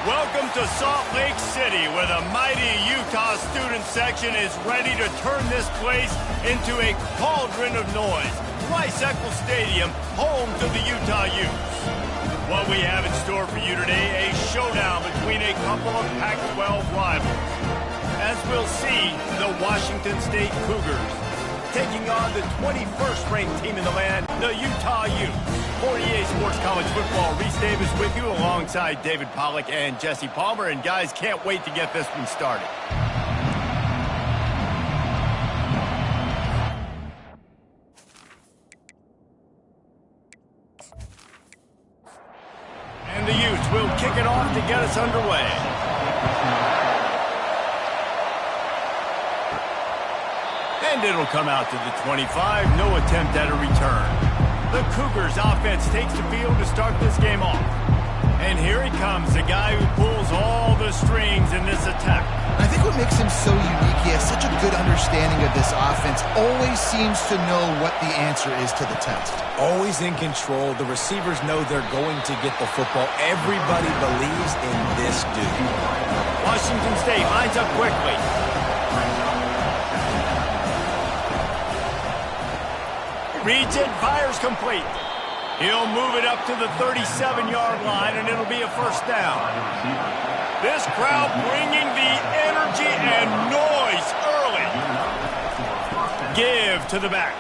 Welcome to Salt Lake City, where the mighty Utah student section is ready to turn this place into a cauldron of noise. Rice-Eccles Stadium, home to the Utah Utes. What we have in store for you today, a showdown between a couple of Pac-12 rivals. As we'll see, the Washington State Cougars taking on the 21st ranked team in the land, the Utah Utes. For EA Sports College Football, Reese Davis with you alongside David Pollack and Jesse Palmer. And guys, can't wait to get this one started. And the Utes will kick it off to get us underway. And it'll come out to the 25. No attempt at a return. The Cougars offense takes the field to start this game off. And here he comes, the guy who pulls all the strings in this attack. I think what makes him so unique, he has such a good understanding of this offense, always seems to know what the answer is to the test. Always in control. The receivers know they're going to get the football. Everybody believes in this dude. Washington State lines up quickly. Reads it, fires complete. He'll move it up to the 37-yard line, and it'll be a first down. This crowd bringing the energy and noise early. Give to the back.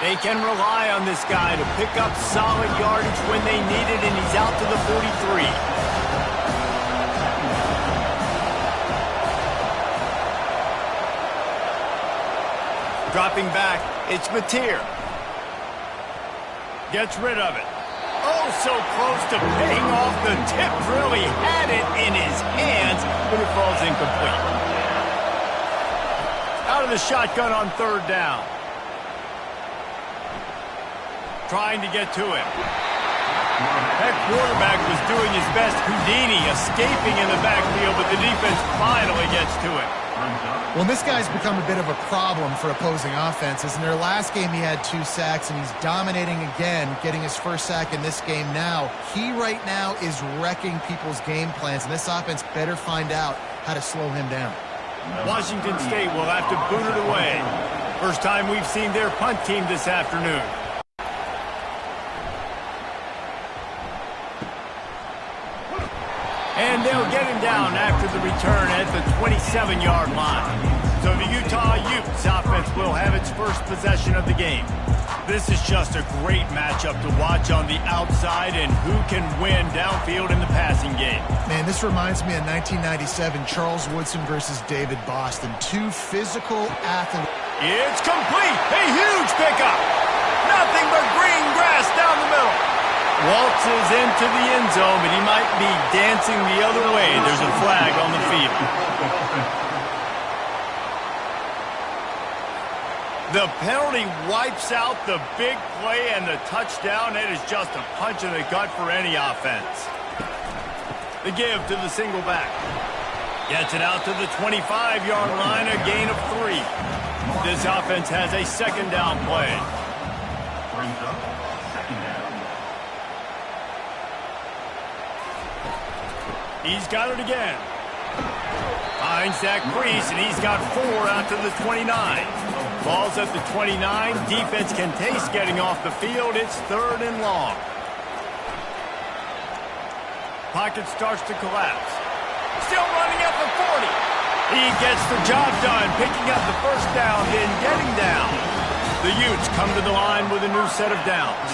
They can rely on this guy to pick up solid yardage when they need it, and he's out to the 43. Dropping back, it's Mateer. Gets rid of it. Oh, so close to paying off the tip. Really had it in his hands, but it falls incomplete. Out of the shotgun on third down. Trying to get to him. That quarterback was doing his best Houdini, escaping in the backfield, but the defense finally gets to him. Well, this guy's become a bit of a problem for opposing offenses. In their last game, he had 2 sacks, and he's dominating again, getting his first sack in this game now. He right now is wrecking people's game plans, and this offense better find out how to slow him down. Washington State will have to boot it away. First time we've seen their punt team this afternoon. And they'll get him down after the return at the 27-yard line. So the Utah Utes offense will have its first possession of the game. This is just a great matchup to watch on the outside, and who can win downfield in the passing game. Man, this reminds me of 1997, Charles Woodson versus David Boston. 2 physical athletes. It's complete. A huge pickup. Nothing but green grass down the middle. Waltzes into the end zone, but he might be dancing the other way. There's a flag on the field. The penalty wipes out the big play and the touchdown. It is just a punch in the gut for any offense. The give to the single back. Gets it out to the 25-yard line, a gain of 3. This offense has a second down play. He's got it again. Finds that crease, and he's got 4 out to the 29. Ball's at the 29. Defense can taste getting off the field. It's 3rd and long. Pocket starts to collapse. Still running at the 40. He gets the job done, picking up the first down, then getting down. The Utes come to the line with a new set of downs.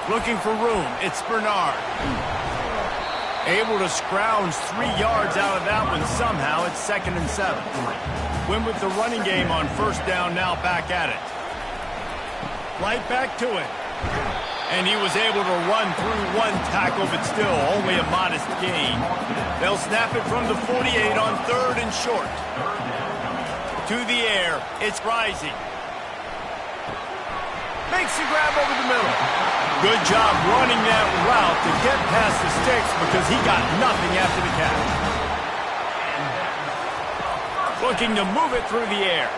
Looking for room. It's Bernard. Able to scrounge 3 yards out of that one somehow. It's 2nd and 7. Went with the running game on first down, now back at it. Right back to it. And he was able to run through 1 tackle, but still only a modest gain. They'll snap it from the 48 on 3rd and short. To the air. It's Rising. Makes the grab over the middle. Good job running that route to get past the sticks because he got nothing after the catch. Looking to move it through the air.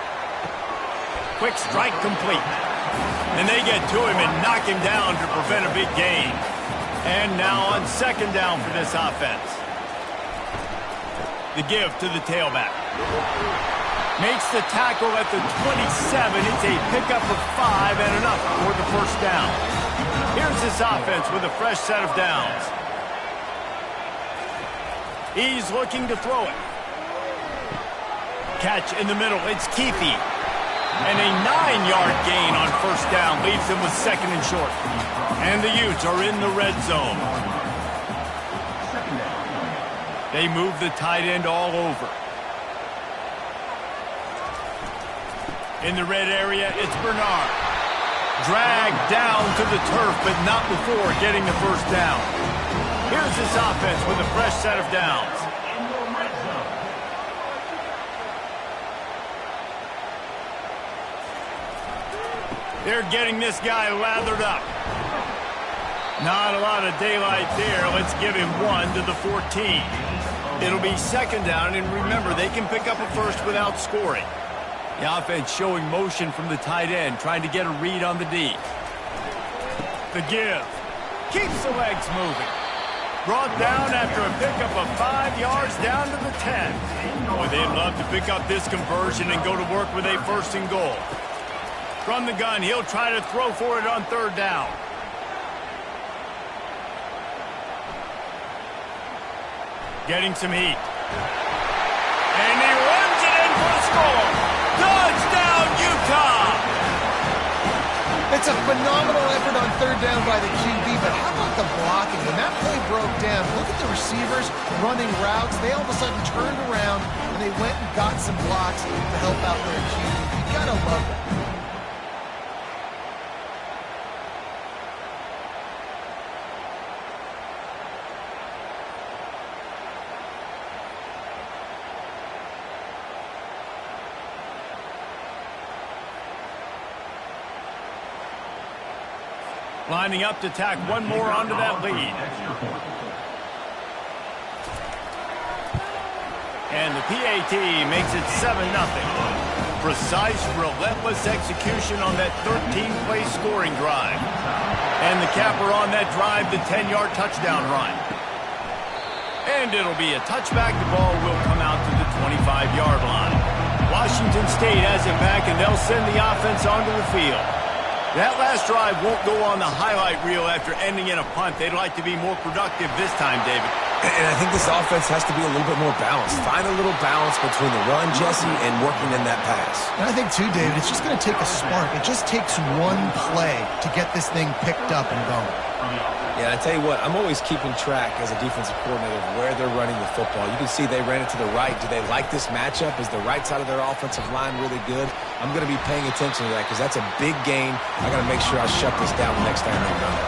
Quick strike complete. And they get to him and knock him down to prevent a big gain. And now on second down for this offense. The give to the tailback. Makes the tackle at the 27. It's a pickup of 5 and enough for the first down. Here's this offense with a fresh set of downs. He's looking to throw it. Catch in the middle. It's Keefe. And a 9-yard gain on first down leaves them with second and short. And the Utes are in the red zone. They move the tight end all over. In the red area, it's Bernard. Dragged down to the turf, but not before getting the first down. Here's this offense with a fresh set of downs. They're getting this guy lathered up. Not a lot of daylight there. Let's give him 1 to the 14. It'll be second down, and remember, they can pick up a first without scoring. The offense showing motion from the tight end, trying to get a read on the D. The give. Keeps the legs moving. Brought down after a pickup of 5 yards down to the 10. Boy, they'd love to pick up this conversion and go to work with a first and goal. From the gun, he'll try to throw for it on third down. Getting some heat. And he runs it in for a score. Touchdown, Utah! It's a phenomenal effort on third down by the QB, but how about the blocking? When that play broke down, look at the receivers running routes. They all of a sudden turned around, and they went and got some blocks to help out their QB. You gotta love that. Lining up to tack one more onto that lead. And the PAT makes it 7-0. Precise, relentless execution on that 13-play scoring drive. And the capper on that drive, the 10-yard touchdown run. And it'll be a touchback. The ball will come out to the 25-yard line. Washington State has it back, and they'll send the offense onto the field. That last drive won't go on the highlight reel after ending in a punt. They'd like to be more productive this time, David. And I think this offense has to be a little bit more balanced. Find a little balance between the run, Jesse, and working in that pass. And I think, too, David, it's just going to take a spark. It just takes one play to get this thing picked up and going. Yeah, and I tell you what, I'm always keeping track as a defensive coordinator of where they're running the football. You can see they ran it to the right. Do they like this matchup? Is the right side of their offensive line really good? I'm going to be paying attention to that because that's a big gain. I got to make sure I shut this down the next time they run.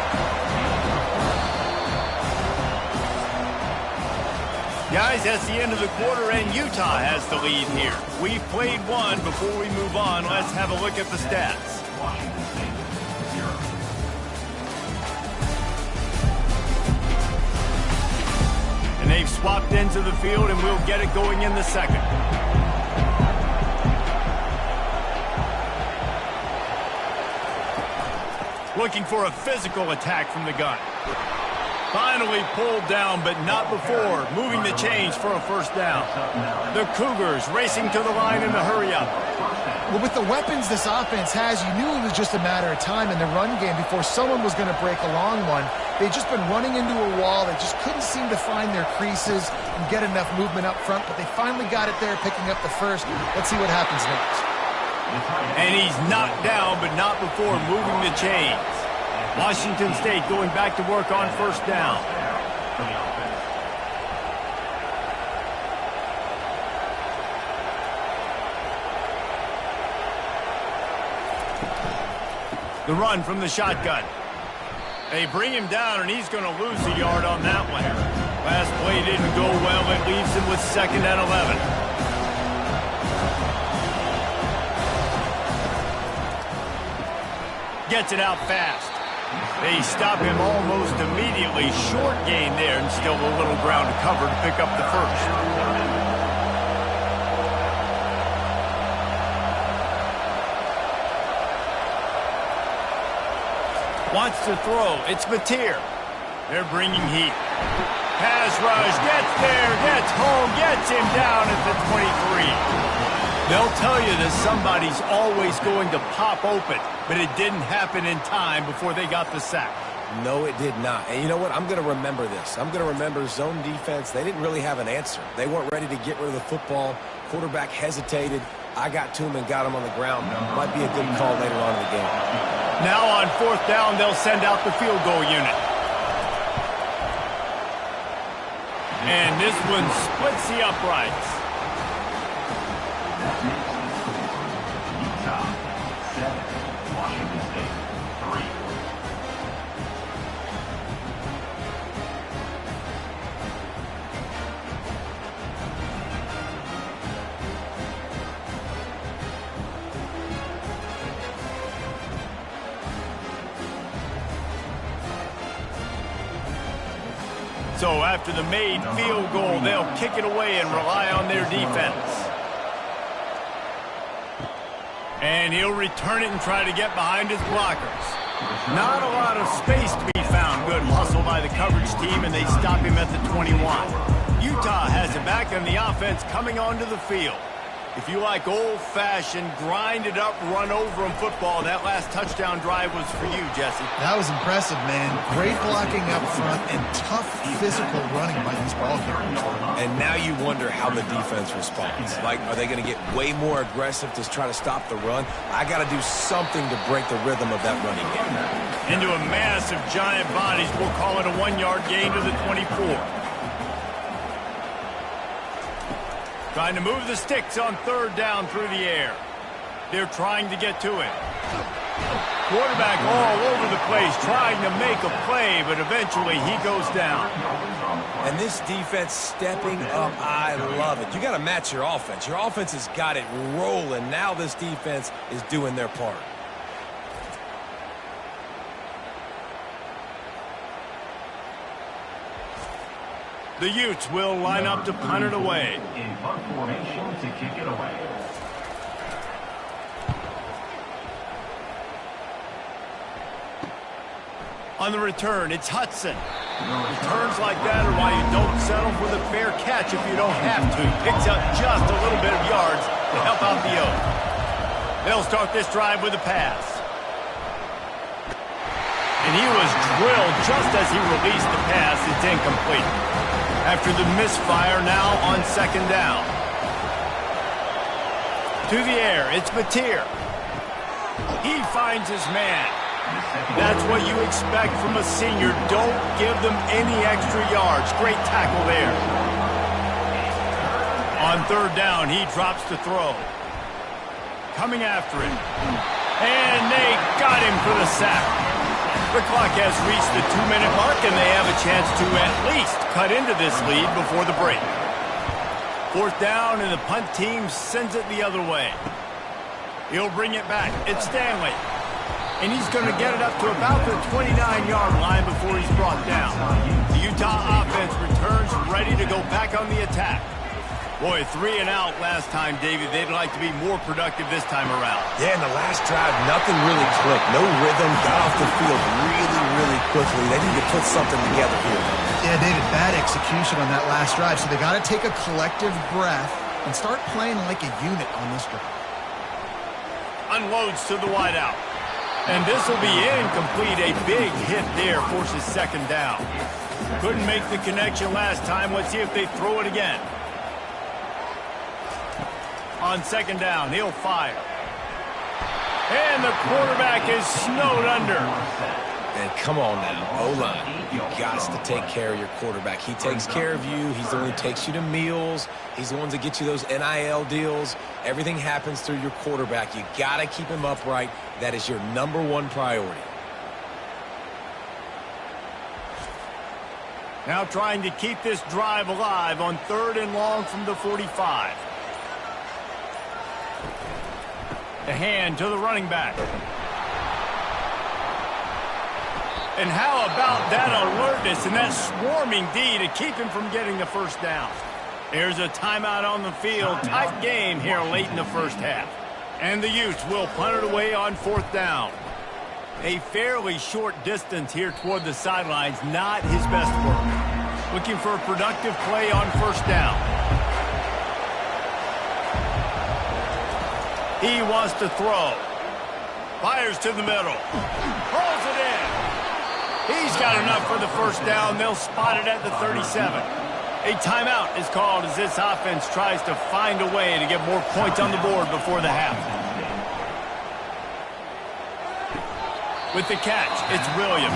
Guys, that's the end of the quarter, and Utah has the lead here. We've played one. Before we move on, let's have a look at the stats. And they've swapped into the field, and we'll get it going in the second. Looking for a physical attack from the gun. Finally pulled down, but not before. Moving the chains for a first down. The Cougars racing to the line in the hurry-up. Well, with the weapons this offense has, you knew it was just a matter of time in the run game before someone was going to break a long one. They'd just been running into a wall. They just couldn't seem to find their creases and get enough movement up front, but they finally got it there, picking up the first. Let's see what happens next. And he's knocked down, but not before moving the chains. Washington State going back to work on first down. The run from the shotgun. They bring him down, and he's going to lose a yard on that one. Last play didn't go well. It leaves him with 2nd and 11. Gets it out fast. They stop him almost immediately. Short gain there, and still a little ground to cover to pick up the first. Wants to throw. It's Mateer. They're bringing heat. Pass rush. Gets there. Gets home. Gets him down at the 23. They'll tell you that somebody's always going to pop open, but it didn't happen in time before they got the sack. No, it did not. And you know what? I'm going to remember this. I'm going to remember zone defense. They didn't really have an answer. They weren't ready to get rid of the football. Quarterback hesitated. I got to him and got him on the ground. Might be a good call later on in the game. Now on fourth down, they'll send out the field goal unit. And this one splits the uprights. Utah 7, Washington State 3. So after the made field goal, they'll kick it away and rely on their defense. And he'll return it and try to get behind his blockers. Not a lot of space to be found. Good hustle by the coverage team, and they stop him at the 21. Utah has it back on the offense coming onto the field. If you like old-fashioned, grind-it-up, run-over-'em football, that last touchdown drive was for you, Jesse. That was impressive, man. Great blocking up front and tough physical running by these ball carriers. And now you wonder how the defense responds. Like, are they going to get way more aggressive to try to stop the run? I got to do something to break the rhythm of that running game. Into a mass of giant bodies, we'll call it a 1-yard gain to the 24. Trying to move the sticks on third down through the air. They're trying to get to it. Quarterback all over the place, trying to make a play, but eventually he goes down. And this defense stepping up, I love it. You got to match your offense. Your offense has got it rolling. Now this defense is doing their part. The Utes will line up to punt it away. In punt formation to kick it away. On the return, it's Hudson. Returns like that are why you don't settle for the fair catch if you don't have to. Picks up just a little bit of yards to help out the Oaks. They'll start this drive with a pass. And he was drilled just as he released the pass. It's incomplete. After the misfire, now on second down. To the air, it's Mateer. He finds his man. That's what you expect from a senior. Don't give them any extra yards. Great tackle there. On third down, he drops to throw. Coming after it. And they got him for the sack. The clock has reached the 2-minute mark, and they have a chance to at least cut into this lead before the break. Fourth down, and the punt team sends it the other way. He'll bring it back. It's Stanley. And he's going to get it up to about the 29-yard line before he's brought down. The Utah offense returns ready to go back on the attack. Boy, 3 and out last time, David. They'd like to be more productive this time around. Yeah, in the last drive, nothing really clicked. No rhythm, got off the field really quickly. They need to put something together here. Yeah, David, bad execution on that last drive, so they got to take a collective breath and start playing like a unit on this drive. Unloads to the wideout. And this will be incomplete. A big hit there forces second down. Couldn't make the connection last time. Let's see if they throw it again. On second down, he'll fire. And the quarterback is snowed under. And come on now, O-line. You got to take care of your quarterback. He takes care of you. He's the one who takes you to meals. He's the one that gets you those NIL deals. Everything happens through your quarterback. You got to keep him upright. That is your #1 priority. Now trying to keep this drive alive on third and long from the 45. The hand to the running back. And how about that alertness and that swarming D to keep him from getting the first down? There's a timeout on the field. Tight game here late in the first half. And the Utes will punt it away on 4th down. A fairly short distance here toward the sidelines, not his best work. Looking for a productive play on 1st down. He wants to throw. Fires to the middle. Pulls it in. He's got enough for the first down. They'll spot it at the 37. A timeout is called as this offense tries to find a way to get more points on the board before the half. With the catch, it's Williams.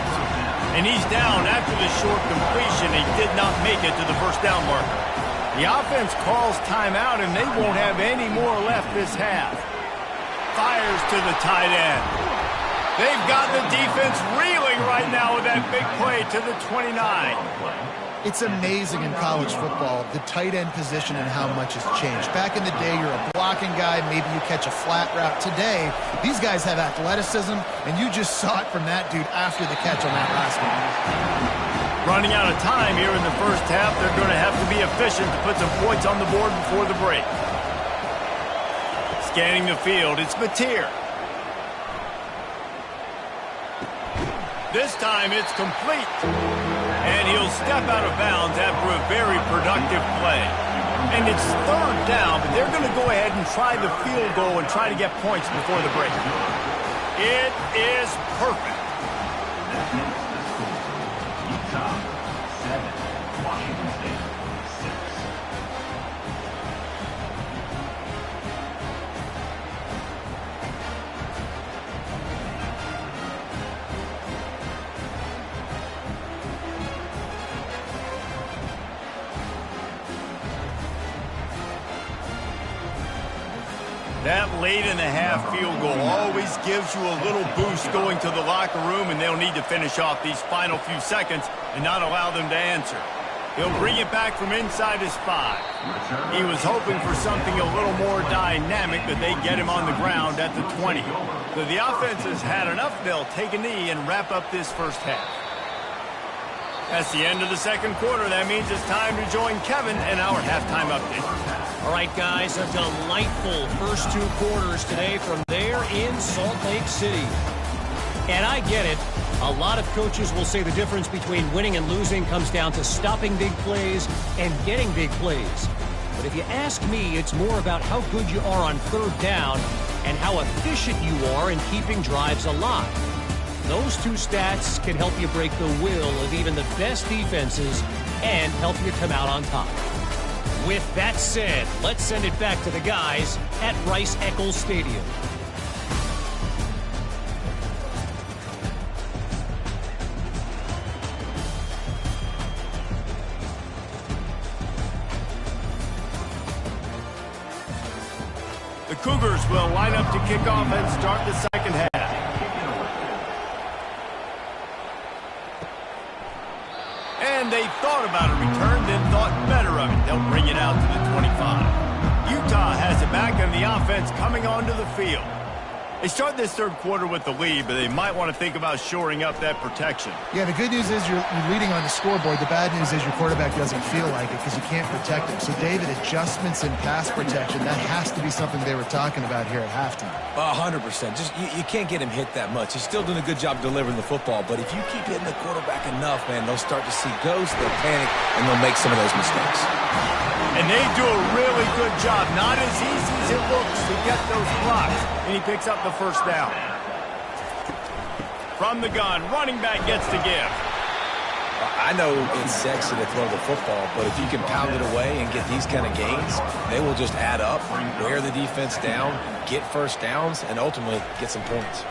And he's down after the short completion. He did not make it to the first down marker. The offense calls timeout, and they won't have any more left this half. Fires to the tight end. They've got the defense reeling right now with that big play to the 29. It's amazing in college football, the tight end position and how much has changed. Back in the day, you're a blocking guy, maybe you catch a flat route. Today, these guys have athleticism, and you just saw it from that dude after the catch on that last one. Running out of time here in the first half, they're going to have to be efficient to put some points on the board before the break. Scanning the field, it's Mateer. This time it's complete. And he'll step out of bounds after a very productive play. And it's 3rd down, but they're going to go ahead and try the field goal and try to get points before the break. It is perfect. Utah 7, Washington State 6. That late in the half field goal always gives you a little boost going to the locker room, and they'll need to finish off these final few seconds and not allow them to answer. He'll bring it back from inside his 5. He was hoping for something a little more dynamic, but they get him on the ground at the 20. So the offense has had enough. They'll take a knee and wrap up this first half. That's the end of the second quarter. That means it's time to join Kevin in our halftime update. All right, guys, a delightful first 2 quarters today from there in Salt Lake City. And I get it. A lot of coaches will say the difference between winning and losing comes down to stopping big plays and getting big plays. But if you ask me, it's more about how good you are on 3rd down and how efficient you are in keeping drives alive. Those 2 stats can help you break the will of even the best defenses and help you come out on top. With that said, let's send it back to the guys at Rice-Eccles Stadium. The Cougars will line up to kick off and start the second half. And they thought about a return, then thought better of it. They'll bring it out to the 25. Utah has it back, and the offense coming onto the field. They start this third quarter with the lead, but they might want to think about shoring up that protection. Yeah, the good news is you're leading on the scoreboard. The bad news is your quarterback doesn't feel like it because you can't protect him. So, David, adjustments in pass protection, that has to be something they were talking about here at halftime. 100%. Just you can't get him hit that much. He's still doing a good job delivering the football, but if you keep hitting the quarterback enough, man, they'll start to see ghosts, they'll panic, and they'll make some of those mistakes. And they do a really good job. Not as easy as it looks to get those blocks. And he picks up the first down. From the gun, running back gets to give. I know it's sexy to throw the football, but if you can pound it away and get these kind of gains, they will just add up, wear the defense down, get first downs, and ultimately get some points.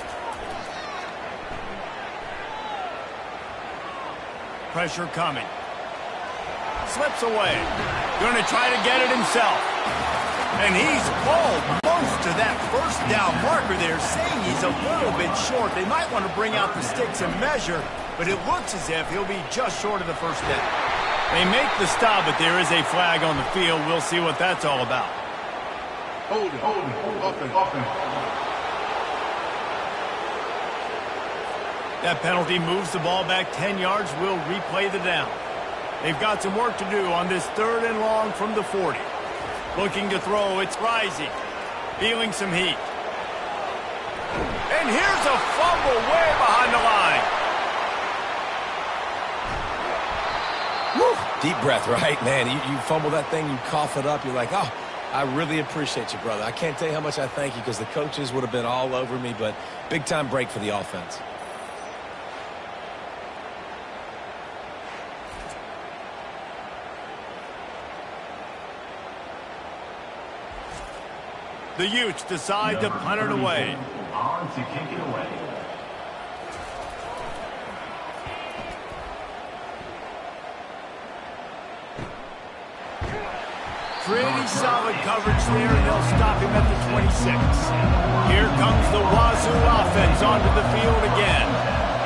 Pressure coming. Slips away. Going to try to get it himself. And he's almost to that first down marker there, saying he's a little bit short. They might want to bring out the sticks and measure, but it looks as if he'll be just short of the first down. They make the stop, but there is a flag on the field. We'll see what that's all about. Hold it. Offense. That penalty moves the ball back 10 yards. We'll replay the down. They've got some work to do on this 3rd and long from the 40. Looking to throw. It's Rising. Feeling some heat. And here's a fumble way behind the line. Woo. Deep breath, right? Man, you fumble that thing, you cough it up, you're like, oh, I really appreciate you, brother. I can't tell you how much I thank you because the coaches would have been all over me, but big-time break for the offense. The Utes decide to punt it away. On to kick it away. Pretty solid coverage there, and they'll stop him at the 26. Here comes the Wazoo offense onto the field again.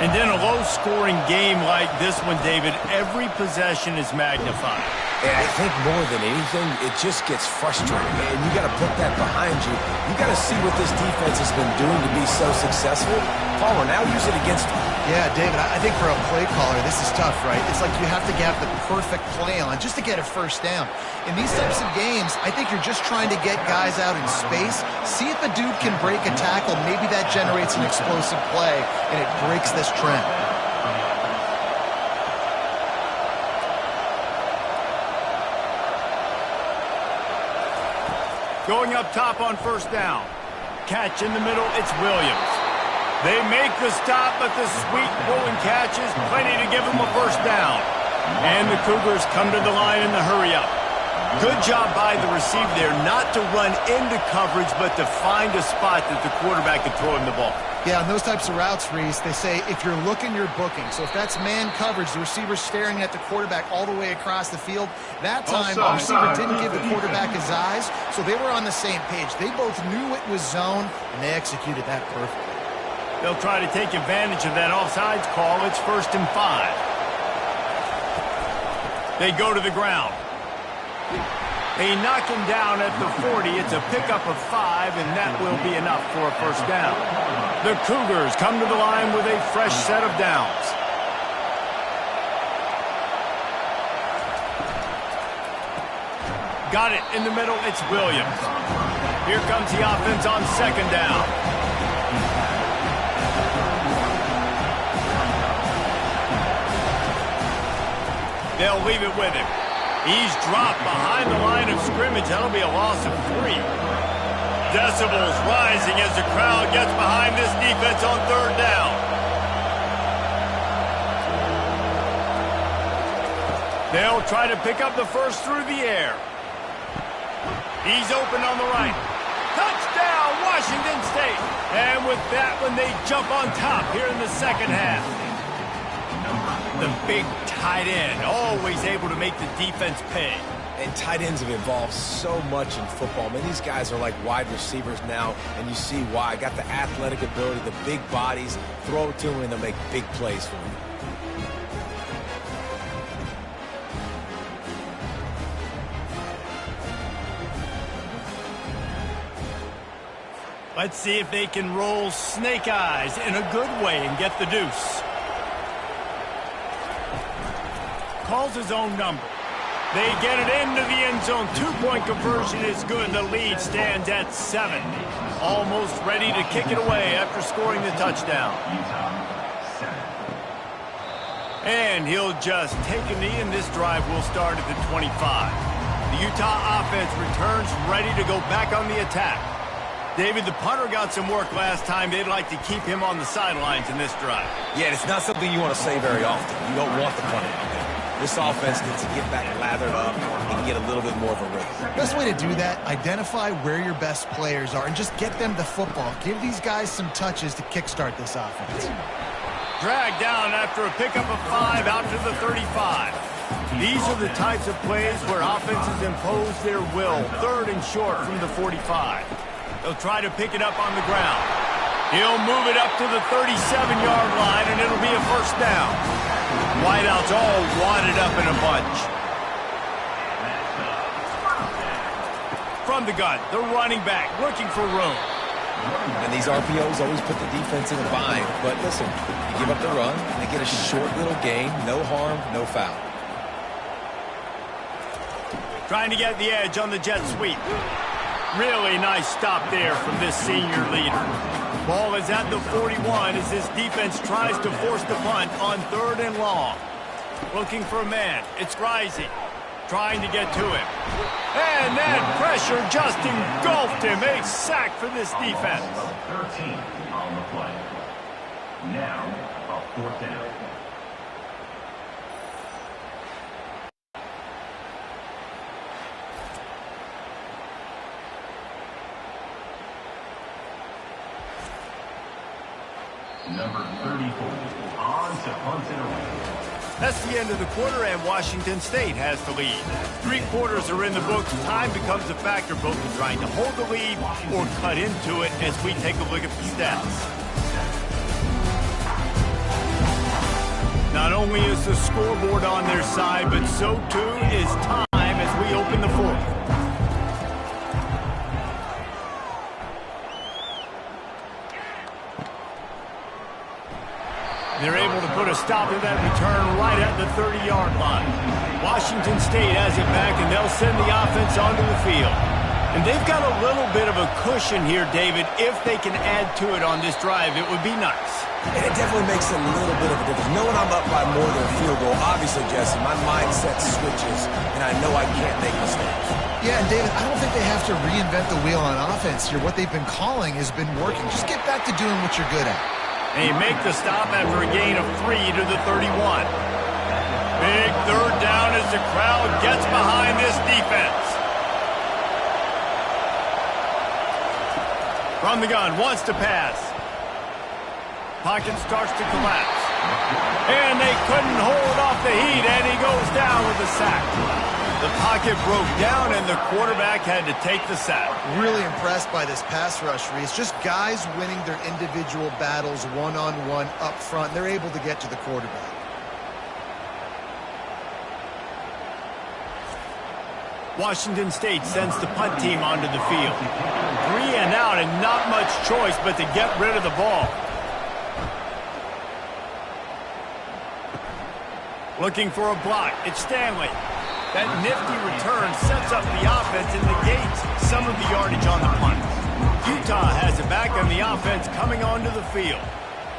And in a low-scoring game like this one, David, every possession is magnified. And I think more than anything, it just gets frustrating. And you got to put that behind you. You got to see what this defense has been doing to be so successful. Palmer, now use it against them. Yeah, David, I think for a play caller, this is tough, right? It's like you have to have the perfect play on just to get a first down. In these types of games, I think you're just trying to get guys out in space, see if a dude can break a tackle. Maybe that generates an explosive play, and it breaks this trend. Going up top on first down. Catch in the middle, it's Williams. They make the stop, but the sweet rolling catch is plenty to give them a first down. And the Cougars come to the line in the hurry-up. Good job by the receiver there, not to run into coverage, but to find a spot that the quarterback could throw him the ball. Yeah, on those types of routes, Reese, they say if you're looking, you're booking. So if that's man coverage, the receiver's staring at the quarterback all the way across the field. That time, the receiver didn't give the quarterback his eyes, so they were on the same page. They both knew it was zone, and they executed that perfectly. They'll try to take advantage of that offsides call. It's 1st and 5. They go to the ground. They knock him down at the 40. It's a pickup of 5, and that will be enough for a first down. The Cougars come to the line with a fresh set of downs. Got it in the middle. It's Williams. Here comes the offense on 2nd down. They'll leave it with him. He's dropped behind the line of scrimmage. That'll be a loss of 3. Decibels rising as the crowd gets behind this defense on 3rd down. They'll try to pick up the first through the air. He's open on the right. Touchdown, Washington State. And with that one, they jump on top here in the second half. The big tight end, always able to make the defense pay. And tight ends have evolved so much in football. Man, these guys are like wide receivers now, and you see why. Got the athletic ability, the big bodies. Throw it to them, and they'll make big plays for them. Let's see if they can roll snake eyes in a good way and get the deuce. Calls his own number. They get it into the end zone. 2-point conversion is good. The lead stands at 7. Almost ready to kick it away after scoring the touchdown. And he'll just take a knee, and this drive will start at the 25. The Utah offense returns ready to go back on the attack. David, the punter got some work last time. They'd like to keep him on the sidelines in this drive. Yeah, it's not something you want to say very often. You don't want the punter out there. This offense needs to get back lathered up and get a little bit more of a rhythm. Best way to do that, identify where your best players are and just get them the football. Give these guys some touches to kickstart this offense. Dragged down after a pickup of 5 out to the 35. These are the types of plays where offenses impose their will. 3rd and short from the 45. They'll try to pick it up on the ground. He'll move it up to the 37-yard line, and it'll be a first down. Wideouts all wadded up in a bunch. From the gun, the running back looking for room. And these RPOs always put the defense in a bind. But listen, you give up the run, and they get a short little gain. No harm, no foul. Trying to get the edge on the jet sweep. Really nice stop there from this senior leader. Ball is at the 41 as this defense tries to force the punt on 3rd and long. Looking for a man. It's Rising. Trying to get to him. And that pressure just engulfed him. A sack for this defense. 13 on the play. Now, a 4th down. Number 34, on to punt it away. That's the end of the quarter, and Washington State has the lead. 3 quarters are in the books. Time becomes a factor, both in trying to hold the lead or cut into it as we take a look at the stats. Not only is the scoreboard on their side, but so too is time as we open the 4th. They're able to put a stop to that return right at the 30-yard line. Washington State has it back, and they'll send the offense onto the field. And they've got a little bit of a cushion here, David. If they can add to it on this drive, it would be nice. And it definitely makes a little bit of a difference. Knowing I'm up by more than a field goal, obviously, Jesse, my mindset switches, and I know I can't make mistakes. Yeah, and David, I don't think they have to reinvent the wheel on offense here. What they've been calling has been working. Just get back to doing what you're good at. They make the stop after a gain of 3 to the 31. Big 3rd down as the crowd gets behind this defense. From the gun, wants to pass. Pocket starts to collapse. And they couldn't hold off the heat, and he goes down with a sack. The pocket broke down, and the quarterback had to take the sack. Really impressed by this pass rush, Reese. Just guys winning their individual battles one-on-one up front. They're able to get to the quarterback. Washington State sends the punt team onto the field. 3 and out, and not much choice but to get rid of the ball. Looking for a block. It's Stanley. That nifty return sets up the offense and negates some of the yardage on the punt. Utah has it back on the offense coming onto the field.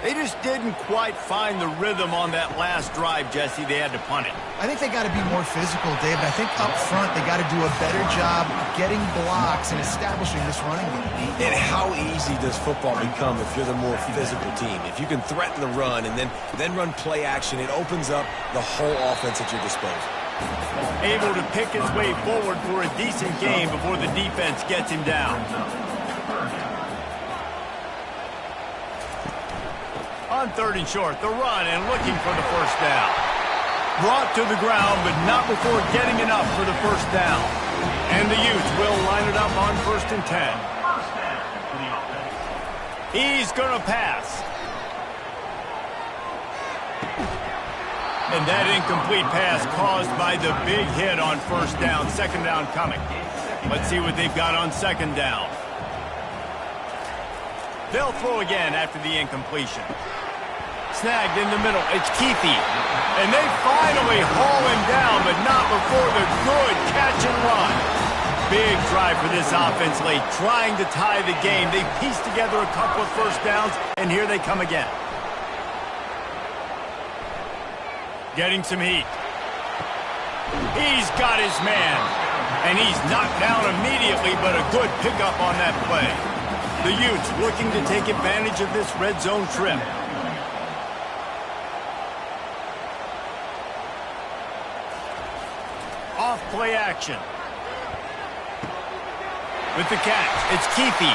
They just didn't quite find the rhythm on that last drive, Jesse. They had to punt it. I think they got to be more physical, David. I think up front they got to do a better job getting blocks and establishing this running game. And how easy does football become if you're the more physical team? If you can threaten the run and then run play action, it opens up the whole offense at your disposal. Able to pick his way forward for a decent game before the defense gets him down. On 3rd and short, the run and looking for the 1st down. Brought to the ground, but not before getting enough for the 1st down. And the Utes will line it up on 1st and 10. He's going to pass. And that incomplete pass caused by the big hit on 1st down. 2nd down coming. Let's see what they've got on 2nd down. They'll throw again after the incompletion. Snagged in the middle. It's Keefe. And they finally haul him down, but not before the good catch and run. Big drive for this offense late, trying to tie the game. They pieced together a couple of 1st downs, and here they come again. Getting some heat. He's got his man. And he's knocked down immediately, but a good pickup on that play. The Utes looking to take advantage of this red zone trip. Off play action. With the catch, it's Keefe.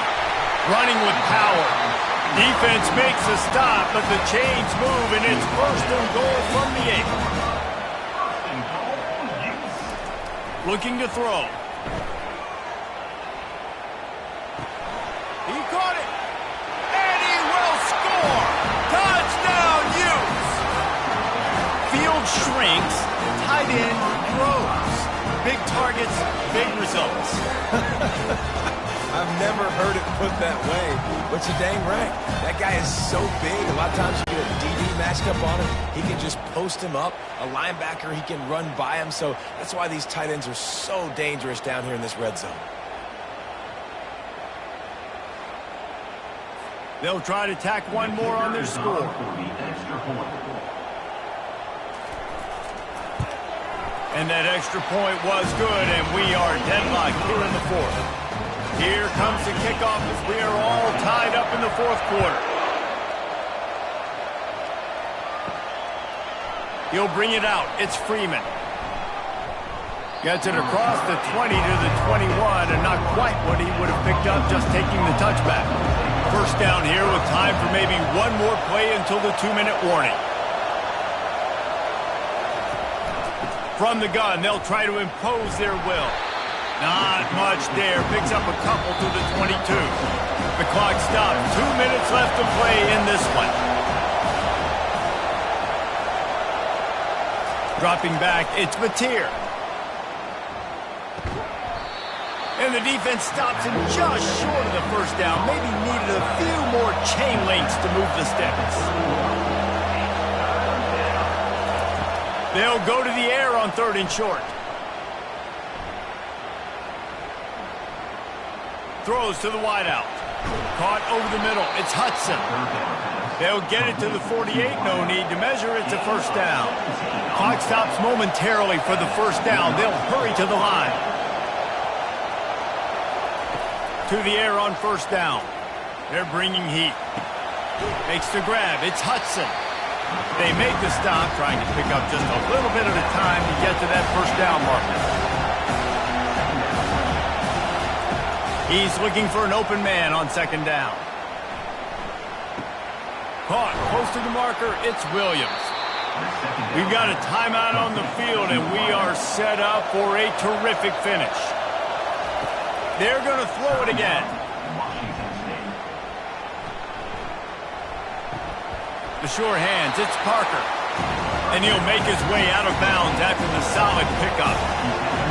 Running with power. Defense makes a stop, but the chains move, and it's 1st and goal from the 8. Looking to throw. He caught it. And he will score. Touchdown, Utes. Field shrinks. Tight end throws. Big targets, big results. I've never heard it put that way, but you're dang right. That guy is so big. A lot of times you get a DB matched up on him. He can just post him up. A linebacker, he can run by him. So that's why these tight ends are so dangerous down here in this red zone. They'll try to tack one more on their score. And that extra point was good, and we are deadlocked here in the fourth. Here comes the kickoff as we are all tied up in the fourth quarter. He'll bring it out. It's Freeman. Gets it across the 20 to the 21, and not quite what he would have picked up just taking the touchback. First down here with time for maybe one more play until the 2-minute warning. From the gun, they'll try to impose their will. Not much there. Picks up a couple to the 22. The clock stops. 2 minutes left to play in this one. Dropping back, it's Mateer. And the defense stops him just short of the first down. Maybe needed a few more chain links to move the sticks. They'll go to the air on 3rd and short. Throws to the wideout. Caught over the middle. It's Hudson. They'll get it to the 48. No need to measure. It's a first down. Clock stops momentarily for the first down. They'll hurry to the line. To the air on first down. They're bringing heat. Makes the grab. It's Hudson. They make the stop, trying to pick up just a little bit at a time to get to that first down marker. He's looking for an open man on 2nd down. Caught close to the marker. It's Williams. We've got a timeout on the field, and we are set up for a terrific finish. They're going to throw it again. The sure hands, it's Parker. And he'll make his way out of bounds after the solid pickup.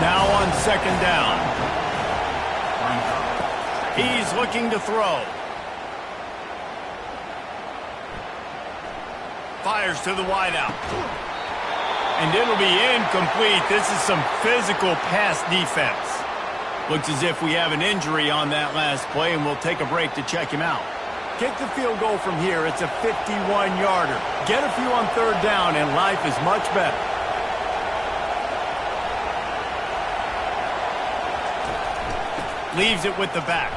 Now on 2nd down. He's looking to throw. Fires to the wideout. And it'll be incomplete. This is some physical pass defense. Looks as if we have an injury on that last play, and we'll take a break to check him out. Kick the field goal from here. It's a 51-yarder. Get a few on 3rd down, and life is much better. Leaves it with the back.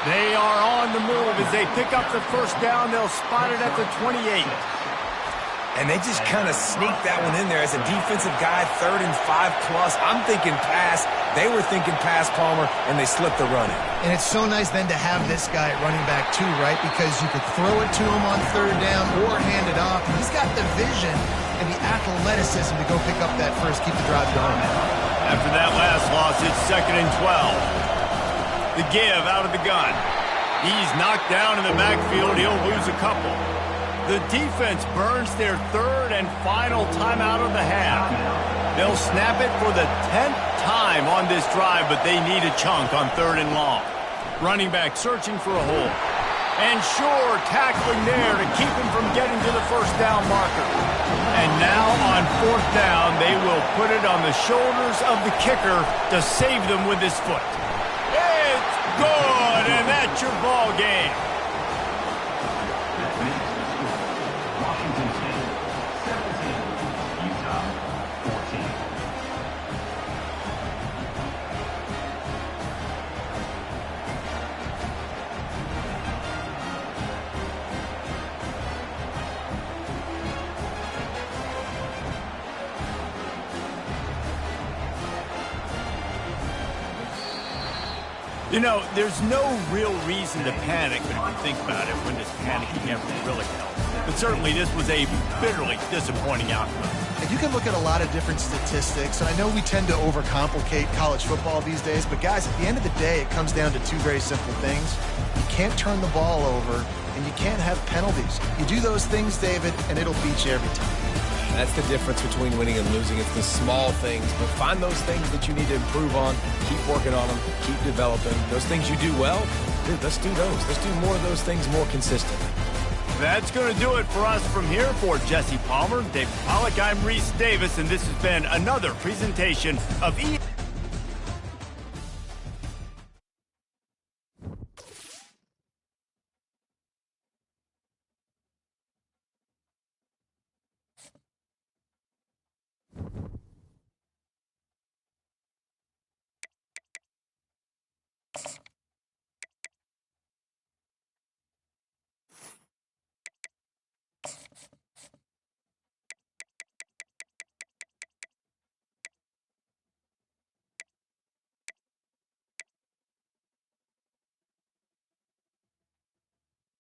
They are on the move as they pick up the first down. They'll spot it at the 28. And they just kind of sneaked that one in there as a defensive guy, 3rd and 5+. I'm thinking pass. They were thinking pass, Palmer, and they slipped the run in. And it's so nice then to have this guy at running back too, right? Because you could throw it to him on 3rd down or hand it off. And he's got the vision and the athleticism to go pick up that first, keep the drive going. After that last loss, it's 2nd and 12. The give out of the gun. He's knocked down in the backfield. He'll lose a couple. The defense burns their 3rd and final timeout of the half. They'll snap it for the 10th time on this drive, but they need a chunk on 3rd and long. Running back searching for a hole. And sure, tackling there to keep him from getting to the first down marker. And now on 4th down, they will put it on the shoulders of the kicker to save them with his foot. It's good, and that's your ball game. You know, there's no real reason to panic, but if you think about it, when does panicking ever really help? But certainly this was a bitterly disappointing outcome. And you can look at a lot of different statistics, and I know we tend to overcomplicate college football these days, but guys, at the end of the day, it comes down to two very simple things. You can't turn the ball over, and you can't have penalties. You do those things, David, and it'll beat you every time. That's the difference between winning and losing. It's the small things, but find those things that you need to improve on. Keep working on them. Keep developing. Those things you do well, dude, let's do those. Let's do more of those things more consistent. That's going to do it for us from here. For Jesse Palmer, David Pollack, I'm Reese Davis, and this has been another presentation of